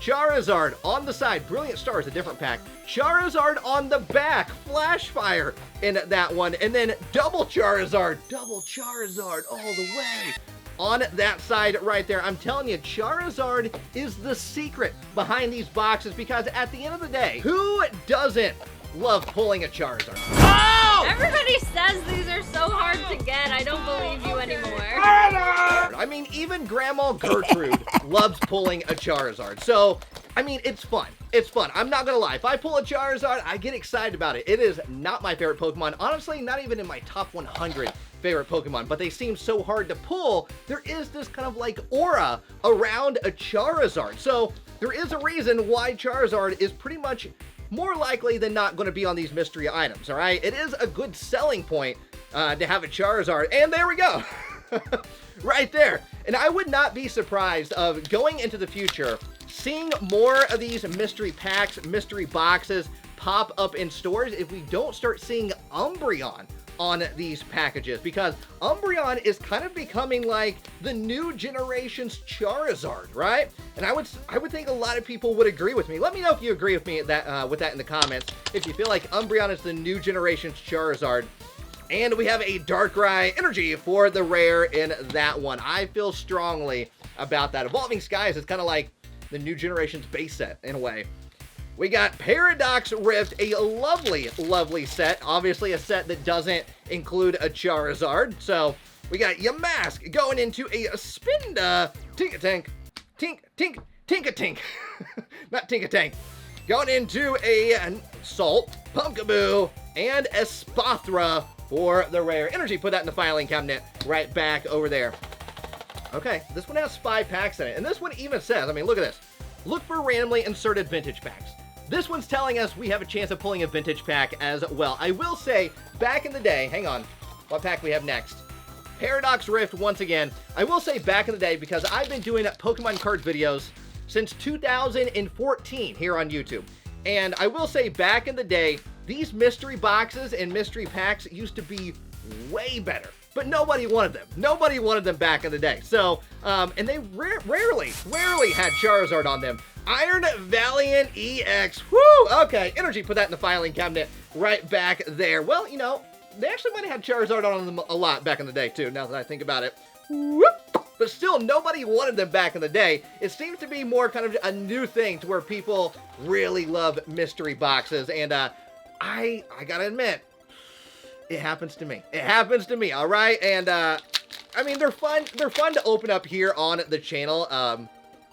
Charizard on the side. Brilliant Star is a different pack. Charizard on the back. Flash Fire in that one. And then double Charizard. Double Charizard all the way on that side right there. I'm telling you, Charizard is the secret behind these boxes, because at the end of the day, who doesn't love pulling a Charizard? Oh! Everybody says these are so hard to get. I don't believe you anymore. I mean, even Grandma Gertrude loves pulling a Charizard. So, I mean, it's fun. It's fun. I'm not gonna lie. If I pull a Charizard, I get excited about it. It is not my favorite Pokemon. Honestly, not even in my top 100 favorite Pokemon, but they seem so hard to pull. There is this kind of like aura around a Charizard. So there is a reason why Charizard is pretty much more likely than not going to be on these mystery items, all right? It is a good selling point to have a Charizard, and there we go. Right there. And I would not be surprised of going into the future seeing more of these mystery packs, mystery boxes pop up in stores if we don't start seeing Umbreon on these packages, because Umbreon is kind of becoming like the new generation's Charizard, right? And I would think a lot of people would agree with me. Let me know if you agree with me with that in the comments, if you feel like Umbreon is the new generation's Charizard. And we have a Darkrai energy for the rare in that one. I feel strongly about that. Evolving Skies is kind of like the new generation's base set in a way. We got Paradox Rift, a lovely, lovely set. Obviously a set that doesn't include a Charizard. So we got Yamask going into a Spinda, Tinkatank, Tinkatank, not Tinkatank. Going into a Salt, Pumpkaboo, and Espathra for the rare energy. Put that in the filing cabinet right back over there. Okay, this one has 5 packs in it. And this one even says, I mean, look at this. Look for randomly inserted vintage packs. This one's telling us we have a chance of pulling a vintage pack as well. I will say, back in the day, hang on, what pack we have next? Paradox Rift once again. I will say back in the day, because I've been doing Pokemon card videos since 2014 here on YouTube. And I will say back in the day, these mystery boxes and mystery packs used to be way better. But nobody wanted them. Nobody wanted them back in the day. So, and they rarely had Charizard on them. Iron Valiant EX. Woo! Okay, energy, put that in the filing cabinet right back there. Well, you know, they actually might have had Charizard on them a lot back in the day, too, now that I think about it. Whoop! But still, nobody wanted them back in the day. It seems to be more kind of a new thing to where people really love mystery boxes. And I gotta admit, it happens to me. It happens to me, all right? And, I mean, they're fun to open up here on the channel.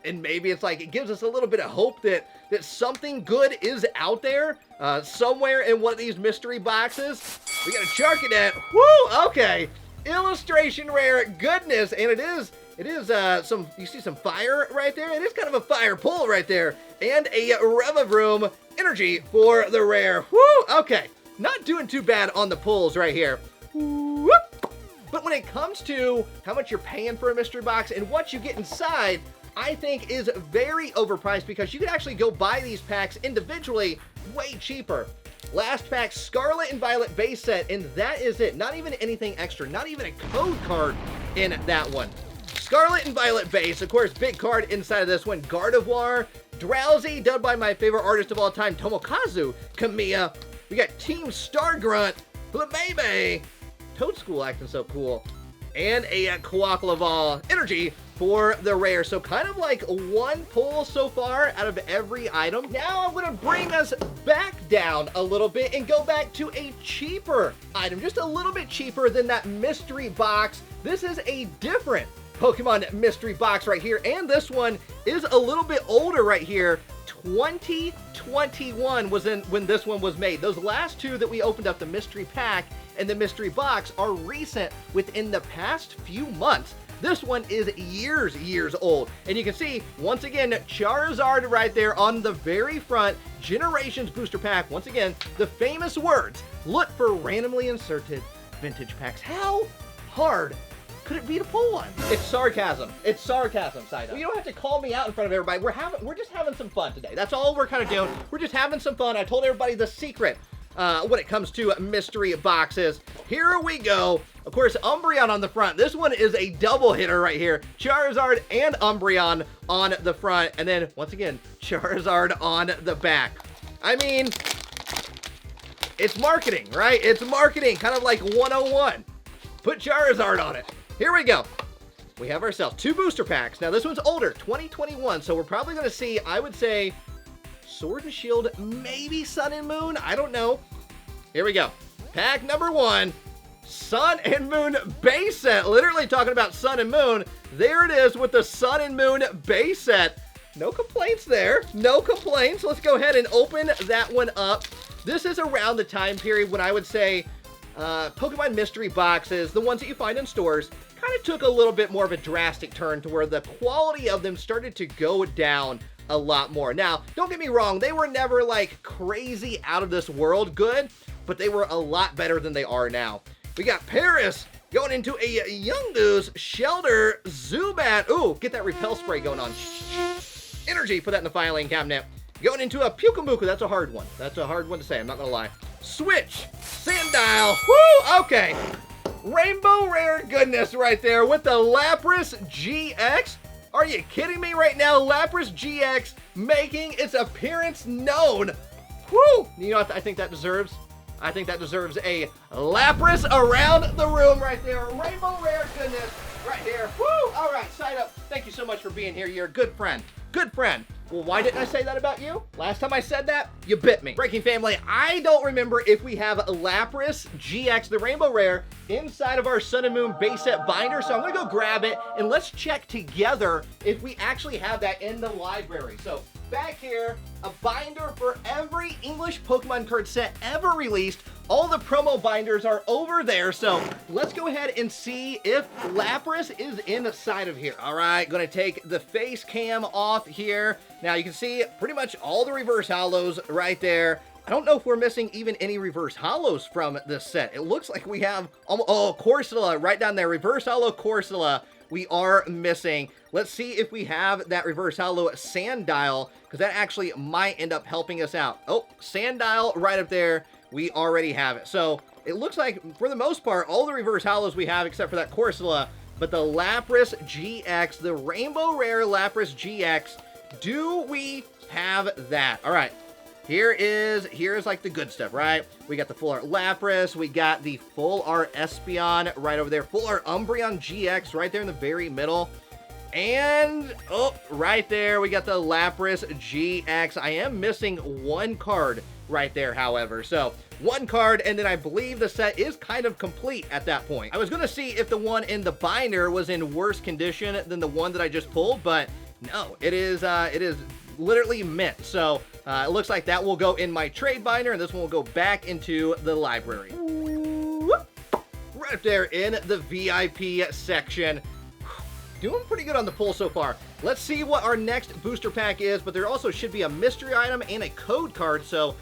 And maybe it's like, it gives us a little bit of hope that something good is out there, somewhere in one of these mystery boxes. We got a Charcadet. Woo! Okay. Illustration rare goodness. And it is you see some fire right there? It is kind of a fire pull right there. And a Revavroom energy for the rare. Woo! Okay. Not doing too bad on the pulls right here. Whoop! But when it comes to how much you're paying for a mystery box and what you get inside, I think is very overpriced, because you can actually go buy these packs individually way cheaper. Last pack, Scarlet and Violet base set, and that is it. Not even anything extra, not even a code card in that one. Scarlet and Violet base, of course, big card inside of this one. Gardevoir, Drowsy, done by my favorite artist of all time, Tomokazu Kamiya. We got Team Stargrunt, Flabebe, Toadschool acting so cool, and a Quaquaval energy for the rare. So kind of like one pull so far out of every item. Now I'm going to bring us back down a little bit and go back to a cheaper item, just a little bit cheaper than that mystery box. This is a different Pokemon mystery box right here, and this one is a little bit older right here. 2021 was when this one was made. Those last two that we opened up, the mystery pack and the mystery box, are recent, within the past few months. This one is years old. And you can see, once again, Charizard right there on the very front, Generations booster pack. Once again, the famous words, look for randomly inserted vintage packs. How hard could it be to pull one? It's sarcasm. It's sarcasm, Saito. Well, you don't have to call me out in front of everybody. We're just having some fun today. That's all we're kind of doing. We're just having some fun. I told everybody the secret when it comes to mystery boxes. Here we go. Of course, Umbreon on the front. This one is a double hitter right here. Charizard and Umbreon on the front. And then, once again, Charizard on the back. I mean, it's marketing, right? It's marketing, kind of like 101. Put Charizard on it. Here we go. We have ourselves 2 booster packs. Now, this one's older, 2021. So we're probably going to see, I would say, Sword and Shield, maybe Sun and Moon. I don't know. Here we go. Pack number 1. Sun and Moon base set. Literally talking about Sun and Moon. There it is with the Sun and Moon base set. No complaints there. No complaints. Let's go ahead and open that one up. This is around the time period when I would say Pokemon mystery boxes, the ones that you find in stores, kind of took a little bit more of a drastic turn to where the quality of them started to go down a lot more. Now, don't get me wrong, they were never like crazy out of this world good, but they were a lot better than they are now. We got Paris going into a Youngdoos, Shelter, Zubat. Ooh, get that repel spray going on. Energy, put that in the filing cabinet. Going into a Pyukumuku. That's a hard one. That's a hard one to say, I'm not gonna lie. Switch, Sandile. Woo, okay. Rainbow Rare goodness right there with the Lapras GX. Are you kidding me right now? Lapras GX making its appearance known. Woo! You know what I think that deserves? I think that deserves a Lapras around the room right there. Rainbow Rare goodness right here. Woo! All right, sign up. Thank you so much for being here. You're a good friend. Good friend. Well, why didn't I say that about you? Last time I said that, you bit me. Breaking family, I don't remember if we have Lapras GX, the Rainbow Rare, inside of our Sun and Moon base set binder, so I'm gonna go grab it, and let's check together if we actually have that in the library. So, back here, a binder for every English Pokemon card set ever released. All the promo binders are over there, so let's go ahead and see if Lapras is inside of here. All right, gonna take the face cam off here. Now you can see pretty much all the reverse hollows right there. I don't know if we're missing even any reverse hollows from this set. It looks like we have, oh, Corsola right down there. Reverse hollow Corsola we are missing. Let's see if we have that reverse hollow Sandile, because that actually might end up helping us out. Oh, Sandile right up there. We already have it. So it looks like, for the most part, all the reverse hollows we have except for that Corsola, but the Lapras GX, the Rainbow Rare Lapras GX, do we have that? All right. Here's like the good stuff, right? We got the full art Lapras, we got the full art Espeon right over there, full art Umbreon GX right there in the very middle. And, oh, right there, we got the Lapras GX. I am missing one card right there, however. So, one card, and then I believe the set is kind of complete at that point. I was going to see if the one in the binder was in worse condition than the one that I just pulled, but no, it is literally mint. So, it looks like that will go in my trade binder, and this one will go back into the library. Right up there in the VIP section. Doing pretty good on the pull so far. Let's see what our next booster pack is, but there also should be a mystery item and a code card. So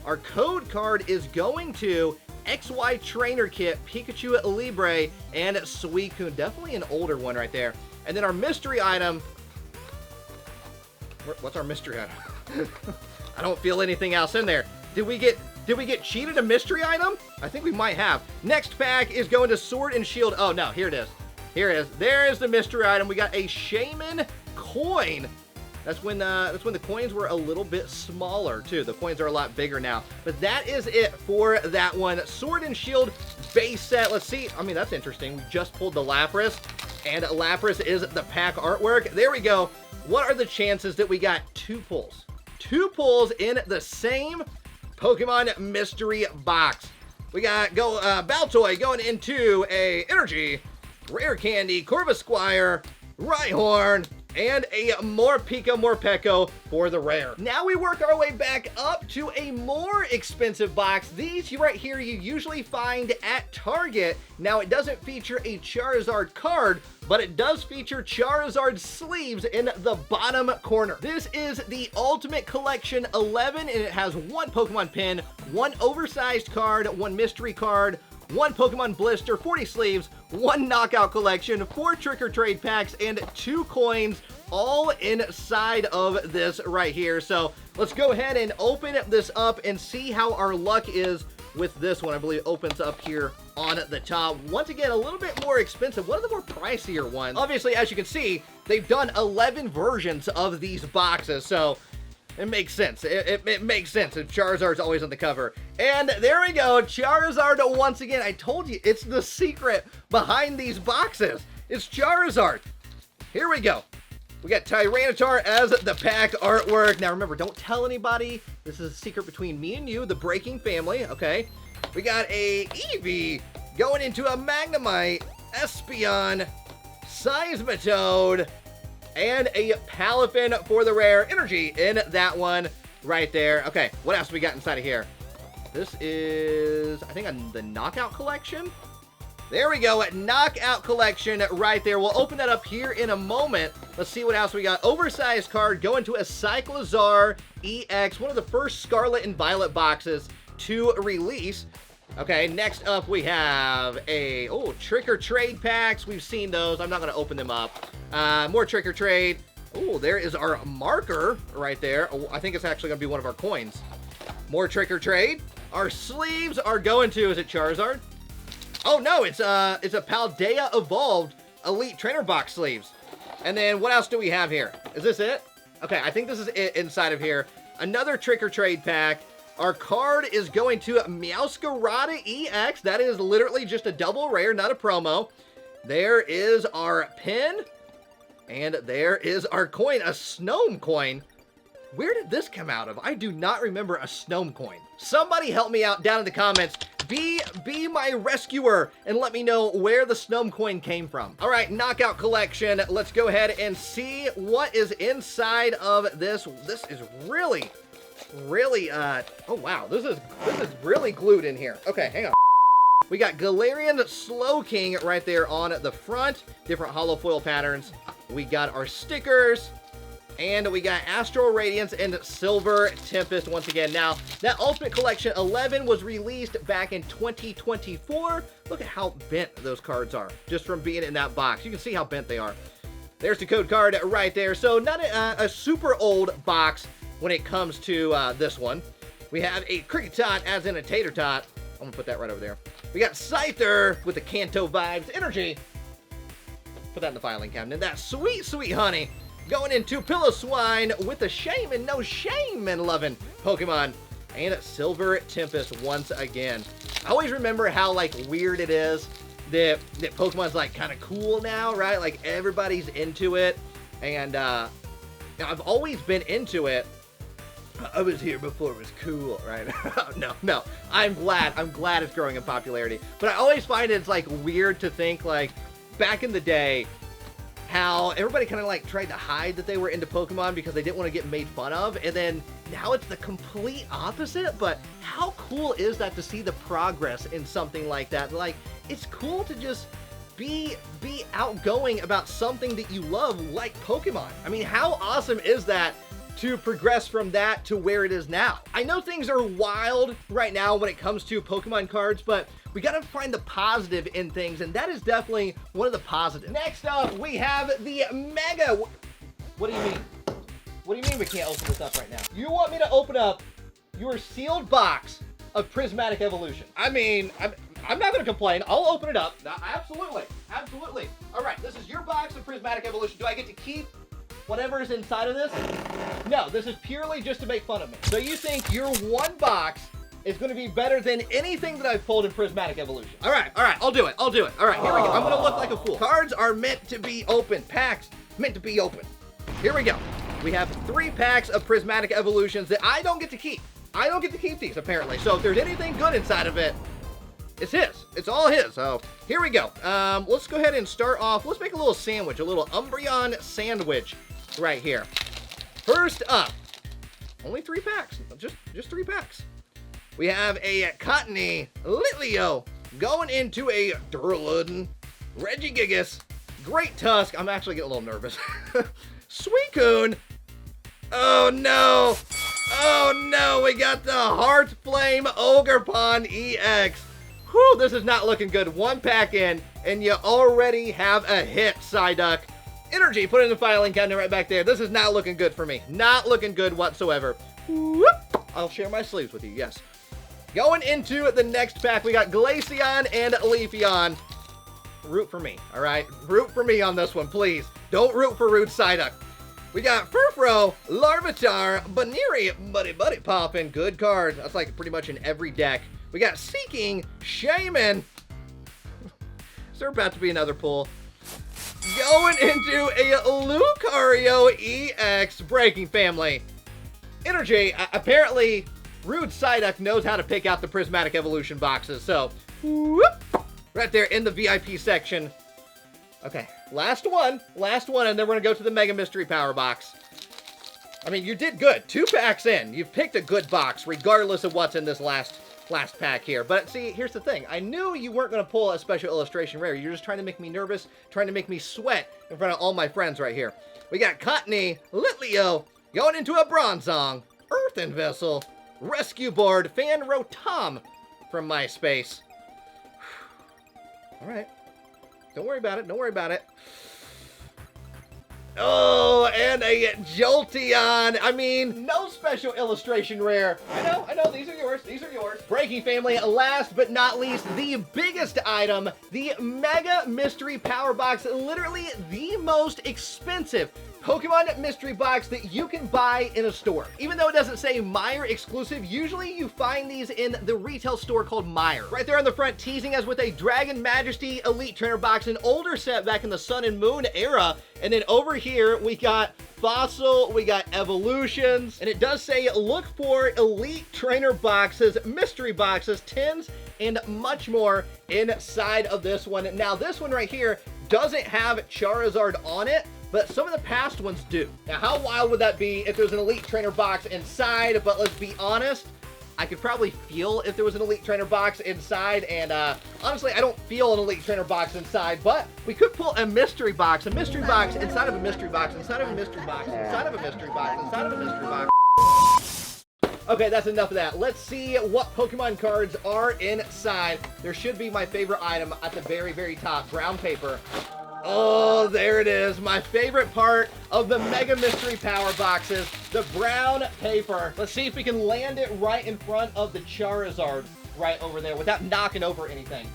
our code card is going to XY Trainer Kit, Pikachu Libre, and Suicune. Definitely an older one right there. And then our mystery item, what's our mystery item? I don't feel anything else in there. Did we get cheated a mystery item? I think we might have. Next pack is going to Sword and Shield. Oh no, here it is. Here it is. There is the mystery item. We got a Shaman coin. That's when the coins were a little bit smaller too. The coins are a lot bigger now. But that is it for that one. Sword and Shield base set. Let's see. I mean, that's interesting. We just pulled the Lapras, and Lapras is the pack artwork. There we go. What are the chances that we got two pulls? Two pulls in the same Pokemon mystery box. We got Baltoy going into a Energy, Rare Candy, Corvisquire, Rhyhorn, and a Morpeko for the rare. Now we work our way back up to a more expensive box. These right here you usually find at Target. Now it doesn't feature a Charizard card, but it does feature Charizard sleeves in the bottom corner. This is the Ultimate Collection 11, and it has one Pokemon pin, one oversized card, one mystery card, one Pokemon blister, 40 sleeves, one knockout collection, 4 trick or trade packs, and 2 coins, all inside of this right here. So let's go ahead and open this up and see how our luck is with this one. I believe it opens up here on the top. Once again, a little bit more expensive, one of the more pricier ones. Obviously, as you can see, they've done 11 versions of these boxes, so it makes sense. It makes sense if Charizard's always on the cover. And there we go, Charizard once again. I told you, it's the secret behind these boxes. It's Charizard. Here we go. We got Tyranitar as the pack artwork. Now remember, don't tell anybody. This is a secret between me and you, the Breaking family, okay? We got a Eevee going into a Magnemite, Espeon, Seismitoad, and a Palafin for the rare energy in that one right there. Okay, what else we got inside of here? This is, I think, the Knockout Collection. There we go, Knockout Collection right there. We'll open that up here in a moment. Let's see what else we got. Oversized card going to a Cyclizar EX, one of the first Scarlet and Violet boxes to release. Okay, next up we have a, Trick or Trade packs. We've seen those. I'm not going to open them up. More Trick or Trade. Oh, there is our marker right there. Oh, I think it's actually going to be one of our coins. More Trick or Trade. Our sleeves are going to, is it Charizard? Oh no, it's a Paldea Evolved Elite Trainer Box sleeves. And then what else do we have here? Is this it? Okay, I think this is it inside of here. Another Trick or Trade pack. Our card is going to Meowscarada EX. That is literally just a double rare, not a promo. There is our pin. And there is our coin, a Snome coin. Where did this come out of? I do not remember a Snome coin. Somebody help me out down in the comments. Be my rescuer and let me know where the Snome coin came from. All right, Knockout Collection. Let's go ahead and see what is inside of this. This is really, oh wow, this is really glued in here. Okay, hang on. We got Galarian Slowking right there on the front. Different holo foil patterns. We got our stickers. And we got Astral Radiance and Silver Tempest once again. Now, that Ultimate Collection 11 was released back in 2024. Look at how bent those cards are, just from being in that box. You can see how bent they are. There's the code card right there. So, not a super old box when it comes to this one. We have a Kricketot as in a Tater Tot. I'm going to put that right over there. We got Scyther with the Kanto Vibes Energy. Put that in the filing cabinet. That sweet, sweet honey. Going into Piloswine with the shame and no shame and loving Pokemon. And Silver Tempest once again. I always remember how, like, weird it is that Pokemon's, like, kind of cool now, right? Like, everybody's into it. And, I've always been into it. I was here before it was cool, right? No. I'm glad it's growing in popularity. But I always find it's, like, weird to think, like, back in the day, how everybody kind of like tried to hide that they were into Pokemon because they didn't want to get made fun of, and then now it's the complete opposite. But how cool is that to see the progress in something like that? Like, it's cool to just be outgoing about something that you love, like Pokemon. I mean, how awesome is that to progress from that to where it is now? I know things are wild right now when it comes to Pokemon cards, but we gotta find the positive in things, and that is definitely one of the positives. Next up, we have the Mega. What do you mean? What do you mean we can't open this up right now? You want me to open up your sealed box of Prismatic Evolution? I mean, I'm not gonna complain. I'll open it up. Absolutely. All right, this is your box of Prismatic Evolution. Do I get to keep whatever is inside of this? No, this is purely just to make fun of me. So you think your one box is going to be better than anything that I've pulled in Prismatic Evolution? All right, I'll do it. All right, here we go. I'm going to look like a fool. Cards are meant to be open. Packs meant to be open. Here we go. We have 3 packs of Prismatic Evolutions that I don't get to keep. I don't get to keep these, apparently. So if there's anything good inside of it, it's his. It's all his. So here we go. Let's go ahead and start off. Let's make a little sandwich, a little Umbreon sandwich right here. First up, only 3 packs. Just 3 packs. We have a Cottony Litleo going into a Duraludon, Regigigas, Great Tusk. I'm actually getting a little nervous. Suicune. Oh no, we got the Heart Flame Ogerpon EX. Whew, this is not looking good. 1 pack in, and you already have a hit, Psyduck. Energy, put it in the filing cabinet right back there. This is not looking good for me. Not looking good whatsoever. Whoop. I'll share my sleeves with you, yes. Going into the next pack, we got Glaceon and Leafeon. Root for me, all right? Root for me on this one, please. Don't root for Rude Psyduck. We got Furfrou, Larvitar, Baneri, Buddy Poppin'. Good card. That's like pretty much in every deck. We got Seeking, Shaman. Is there about to be another pull? Going into a Lucario EX Breaking Family. Energy, apparently Rude Psyduck knows how to pick out the Prismatic Evolution boxes, so whoop, right there in the VIP section. Okay, last one, and then we're gonna go to the Mega Mystery Power Box. I mean, you did good. 2 packs in. You've picked a good box, regardless of what's in this last pack here. But see, here's the thing. I knew you weren't gonna pull a special illustration rare. You're just trying to make me nervous, trying to make me sweat in front of all my friends right here. We got Cottony, Litleo, going into a Bronzong, Earthen Vessel, Rescue Board, Fan Rotom from MySpace. All right. Don't worry about it. Don't worry about it. Oh, and a Jolteon. I mean, no special illustration rare. I know. These are yours. These are yours. Breaking Family, last but not least, the biggest item, the Mega Mystery Power Box. Literally the most expensive Pokemon mystery box that you can buy in a store. Even though it doesn't say Meyer exclusive, usually you find these in the retail store called Meyer. Right there on the front, teasing us with a Dragon Majesty Elite Trainer box, an older set back in the Sun and Moon era. And then over here, we got Fossil, we got Evolutions, and it does say look for Elite Trainer boxes, mystery boxes, tins, and much more inside of this one. Now, this one right here doesn't have Charizard on it, but some of the past ones do. Now, how wild would that be if there's an Elite Trainer box inside? But let's be honest, I could probably feel if there was an Elite Trainer box inside, and honestly, I don't feel an Elite Trainer box inside, but we could pull a mystery box inside of a mystery box, inside of a mystery box, inside of a mystery box, inside of a mystery box. Okay, that's enough of that. Let's see what Pokemon cards are inside. There should be my favorite item at the very, very top, brown paper. Oh, there it is. My favorite part of the Mega Mystery Power Boxes, the brown paper. Let's see if we can land it right in front of the Charizard right over there without knocking over anything.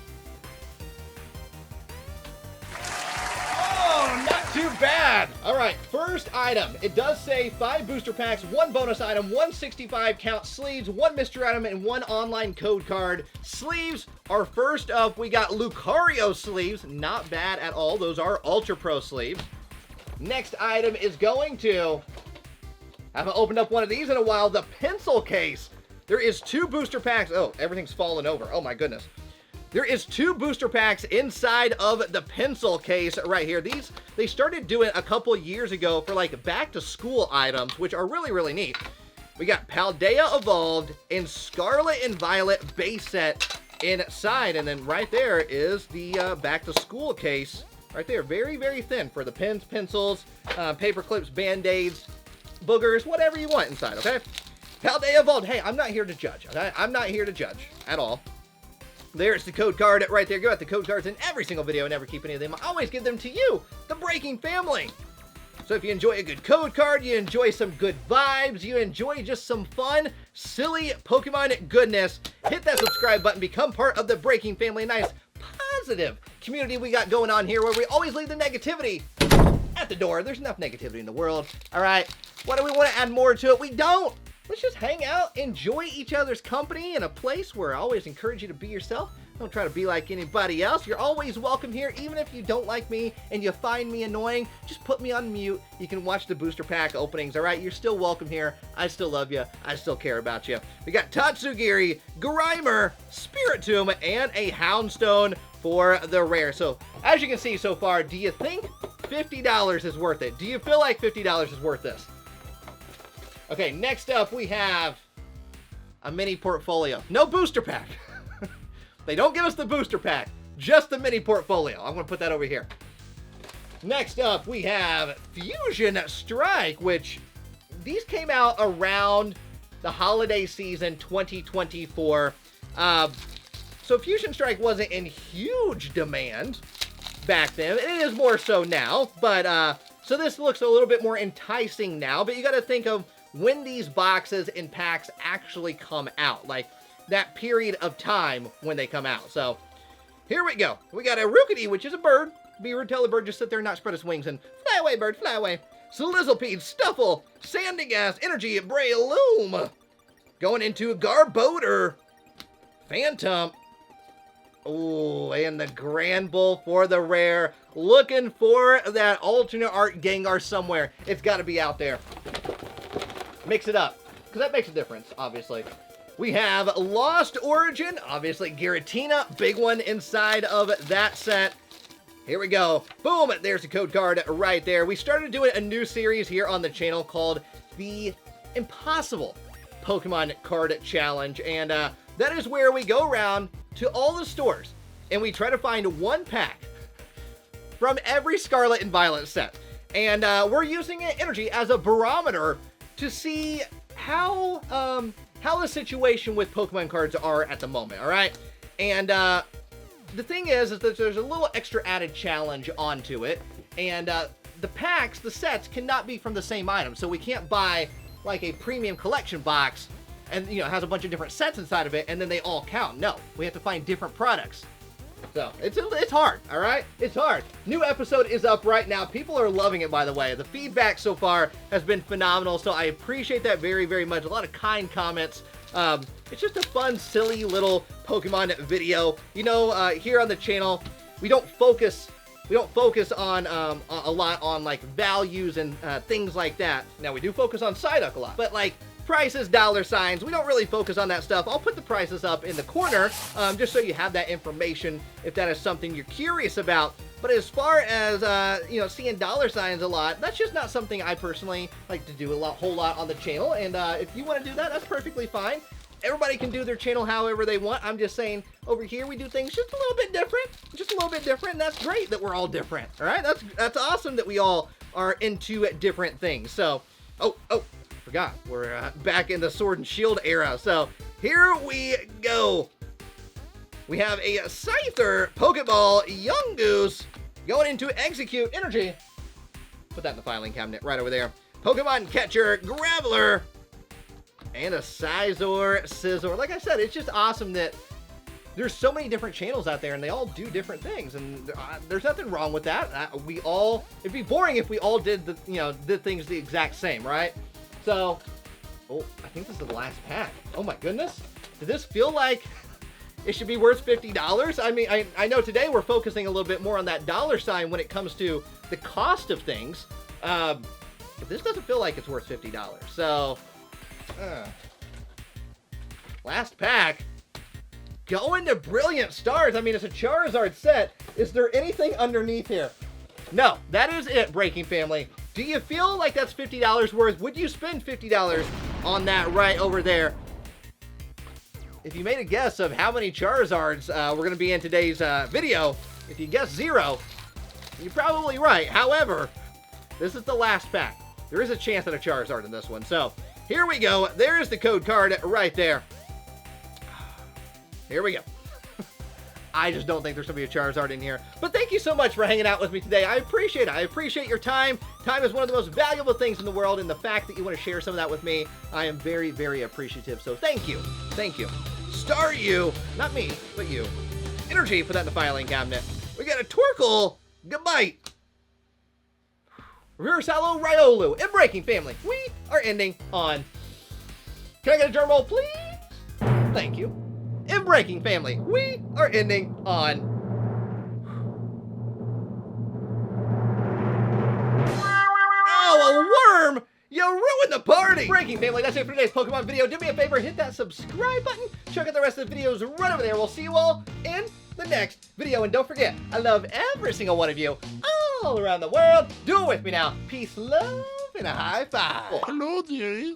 Oh, not too bad. All right, first item. It does say 5 booster packs, 1 bonus item, 165 count sleeves, 1 mystery item, and 1 online code card. Sleeves are first up. We got Lucario sleeves. Not bad at all. Those are Ultra Pro sleeves. Next item is going to... I haven't opened up one of these in a while. The pencil case. There is 2 booster packs. Oh, everything's fallen over. Oh, my goodness. There is 2 booster packs inside of the pencil case right here. These, they started doing a couple years ago for like back to school items, which are really, really neat. We got Paldea Evolved and Scarlet and Violet base set inside. And then right there is the back to school case right there. Very, very thin for the pens, pencils, paper clips, band-aids, boogers, whatever you want inside, okay? Paldea Evolved. Hey, I'm not here to judge, okay? I'm not here to judge at all. There's the code card right there. Go at the code cards in every single video. I never keep any of them. I always give them to you, the Breaking family. So if you enjoy a good code card, you enjoy some good vibes, you enjoy just some fun, silly Pokemon goodness, hit that subscribe button, become part of the Breaking family. Nice, positive community we got going on here where we always leave the negativity at the door. There's enough negativity in the world. All right, what do we want to add more to it? We don't. Let's just hang out, enjoy each other's company in a place where I always encourage you to be yourself. Don't try to be like anybody else. You're always welcome here, even if you don't like me and you find me annoying. Just put me on mute. You can watch the booster pack openings, all right? You're still welcome here. I still love you. I still care about you. We got Tatsugiri, Grimer, Spiritomb, and a Houndstone for the rare. So, as you can see so far, do you think $50 is worth it? Do you feel like $50 is worth this? Okay, next up we have a mini portfolio. No booster pack. They don't give us the booster pack, just the mini portfolio. I'm going to put that over here. Next up we have Fusion Strike, which these came out around the holiday season 2024. So Fusion Strike wasn't in huge demand back then. It is more so now, but So this looks a little bit more enticing now, but you got to think of when these boxes and packs actually come out, like that period of time when they come out. So here we go. We got a Rookity, which is a bird. Be rude, tell the bird just sit there and not spread its wings and fly away, bird, fly away. Slizzlepede, Stuffle, Sandigas, Energy, Breloom. Going into Garbodor, Phantom. Oh, and the Grand Bull for the rare. Looking for that alternate art Gengar somewhere. It's got to be out there. Mix it up, because that makes a difference, obviously. We have Lost Origin, obviously Giratina, big one inside of that set. Here we go. Boom, there's the code card right there. We started doing a new series here on the channel called the Impossible Pokemon Card Challenge, and that is where we go around to all the stores, and we try to find one pack from every Scarlet and Violet set. And we're using energy as a barometer to see how the situation with Pokemon cards are at the moment, all right? And the thing is that there's a little extra added challenge onto it, and the packs, the sets, cannot be from the same item, so we can't buy like a premium collection box and, you know, it has a bunch of different sets inside of it, and then they all count. No, we have to find different products. So, it's hard, all right? It's hard. New episode is up right now. People are loving it, by the way. The feedback so far has been phenomenal, so I appreciate that very, very much. A lot of kind comments. It's just a fun, silly little Pokemon video. You know, here on the channel, we don't focus on a lot on like values and things like that. Now, we do focus on Psyduck a lot, but like prices, dollar signs, we don't really focus on that stuff. I'll put the prices up in the corner just so you have that information if that is something you're curious about. But as far as you know, seeing dollar signs a lot, that's just not something I personally like to do a whole lot on the channel. And if you want to do that, that's perfectly fine. Everybody can do their channel however they want. I'm just saying, over here we do things just a little bit different. Just a little bit different, and that's great that we're all different, all right? That's awesome that we all are into different things. So, oh, forgot. We're back in the Sword and Shield era. So, here we go. We have a Scyther, Pokeball, Yungoos, going into Execute Energy. Put that in the filing cabinet right over there. Pokemon Catcher, Graveler, and a Scizor. Like I said, it's just awesome that there's so many different channels out there and they all do different things, and there's nothing wrong with that. It'd be boring if we all did did things the exact same, right? So, oh, I think this is the last pack. Oh my goodness. Did this feel like it should be worth $50? I mean, I know today we're focusing a little bit more on that dollar sign when it comes to the cost of things, but this doesn't feel like it's worth $50. So, last pack. Going to Brilliant Stars. I mean, it's a Charizard set. Is there anything underneath here? No, that is it, Breaking Family. Do you feel like that's $50 worth? Would you spend $50 on that right over there? If you made a guess of how many Charizards we're going to be in today's video, if you guessed 0, you're probably right. However, this is the last pack. There is a chance at a Charizard in this one. So, here we go. There's the code card right there. Here we go. I just don't think there's going to be a Charizard in here. But thank you so much for hanging out with me today. I appreciate it. I appreciate your time. Time is one of the most valuable things in the world, and the fact that you want to share some of that with me, I am very, very appreciative. So thank you. Thank you. Staryu, not me, but you. Energy, put that in the filing cabinet. We got a Torkoal, Gabite, Reverse Hollow, Riolu, and Breaking Family. We are ending on... Can I get a drum roll, please? Thank you. In Breaking Family, we are ending on... Oh, a worm! You ruined the party! Breaking Family, that's it for today's Pokemon video. Do me a favor, hit that subscribe button. Check out the rest of the videos right over there. We'll see you all in the next video. And don't forget, I love every single one of you all around the world. Do it with me now. Peace, love, and a high five. Hello, dearie.